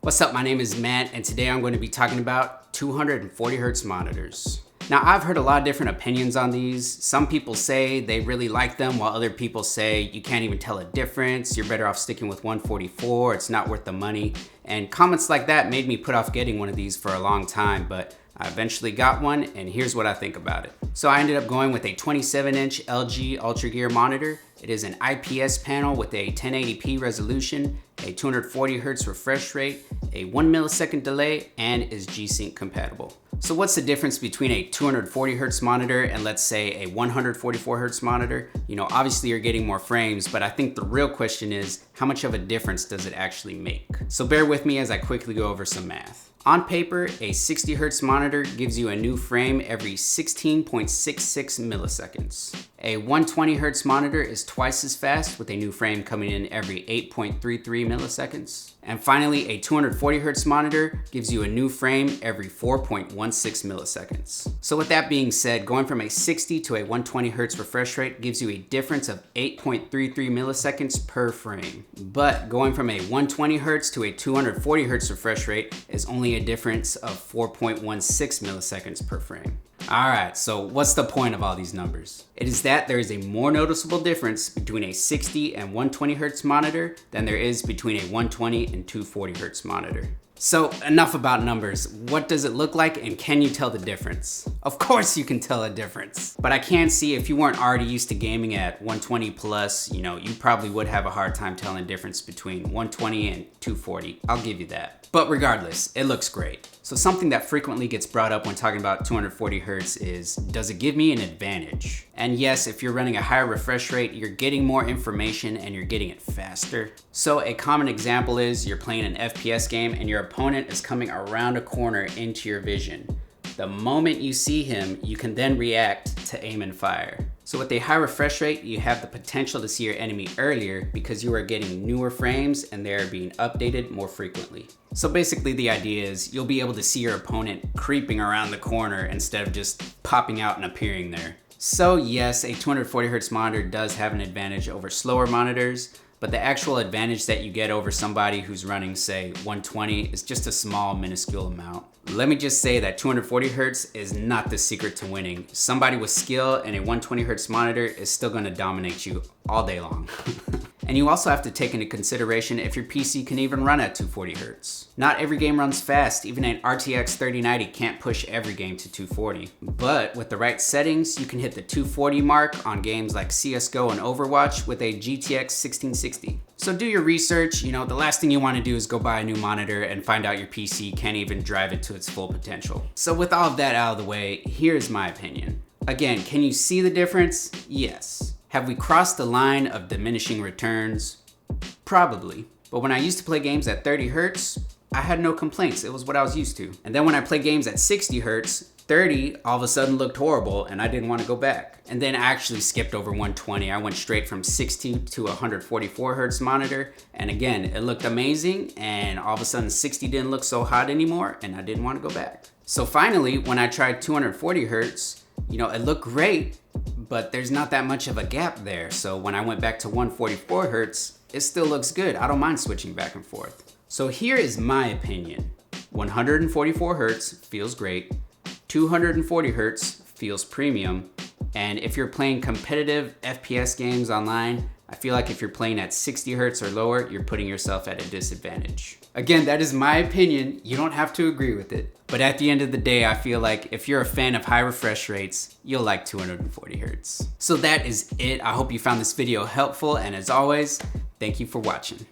What's up, my name is Matt, and today I'm going to be talking about 240 hertz monitors. Now, I've heard a lot of different opinions on these. Some people say they really like them, while other people say you can't even tell a difference, you're better off sticking with 144, it's not worth the money. And comments like that made me put off getting one of these for a long time, but I eventually got one, and here's what I think about it. So I ended up going with a 27-inch LG Ultra Gear monitor. It is an IPS panel with a 1080p resolution, a 240 hertz refresh rate, a 1 millisecond delay, and is G-Sync compatible. So what's the difference between a 240 hertz monitor and, let's say, a 144 hertz monitor? You know, obviously you're getting more frames, but I think the real question is, how much of a difference does it actually make? So bear with me as I quickly go over some math. On paper, a 60 hertz monitor gives you a new frame every 16.66 milliseconds. A 120 hertz monitor is twice as fast, with a new frame coming in every 8.33 milliseconds. And finally, a 240 hertz monitor gives you a new frame every 4.16 milliseconds. So with that being said, going from a 60 to a 120 hertz refresh rate gives you a difference of 8.33 milliseconds per frame. But going from a 120 hertz to a 240 hertz refresh rate is only a difference of 4.16 milliseconds per frame. Alright, so what's the point of all these numbers? It is that there is a more noticeable difference between a 60 and 120 hertz monitor than there is between a 120 and 240 hertz monitor. So enough about numbers. What does it look like, and can you tell the difference? Of course you can tell a difference. But I can see if you weren't already used to gaming at 120 plus, you probably would have a hard time telling the difference between 120 and 240. I'll give you that. But regardless, it looks great. So something that frequently gets brought up when talking about 240 hertz is, does it give me an advantage? And yes, if you're running a higher refresh rate, you're getting more information and you're getting it faster. So a common example is you're playing an FPS game and your opponent is coming around a corner into your vision. The moment you see him, you can then react to aim and fire. So with a high refresh rate, you have the potential to see your enemy earlier because you are getting newer frames and they are being updated more frequently. So basically the idea is you'll be able to see your opponent creeping around the corner instead of just popping out and appearing there. So yes, a 240 hertz monitor does have an advantage over slower monitors, but the actual advantage that you get over somebody who's running, say, 120 is just a small, minuscule amount. Let me just say that 240 hertz is not the secret to winning. Somebody with skill and a 120 hertz monitor is still gonna dominate you all day long. And you also have to take into consideration if your PC can even run at 240 hertz. Not every game runs fast. Even an RTX 3090 can't push every game to 240. But with the right settings, you can hit the 240 mark on games like CSGO and Overwatch with a GTX 1660. So do your research. The last thing you want to do is go buy a new monitor and find out your PC can't even drive it to its full potential. So with all of that out of the way, here's my opinion. Again, can you see the difference? Yes. Have we crossed the line of diminishing returns? Probably. But when I used to play games at 30 hertz, I had no complaints. It was what I was used to. And then when I played games at 60 hertz, 30 all of a sudden looked horrible and I didn't want to go back. And then I actually skipped over 120. I went straight from 60 to a 144 hertz monitor. And again, it looked amazing, and all of a sudden 60 didn't look so hot anymore and I didn't want to go back. So finally, when I tried 240 hertz, it looked great, but there's not that much of a gap there. So when I went back to 144 hertz, it still looks good. I don't mind switching back and forth. So here is my opinion. 144 hertz feels great. 240 hertz feels premium. And if you're playing competitive FPS games online, I feel like if you're playing at 60 hertz or lower, you're putting yourself at a disadvantage. Again, that is my opinion. You don't have to agree with it. But at the end of the day, I feel like if you're a fan of high refresh rates, you'll like 240 hertz. So that is it. I hope you found this video helpful. And as always, thank you for watching.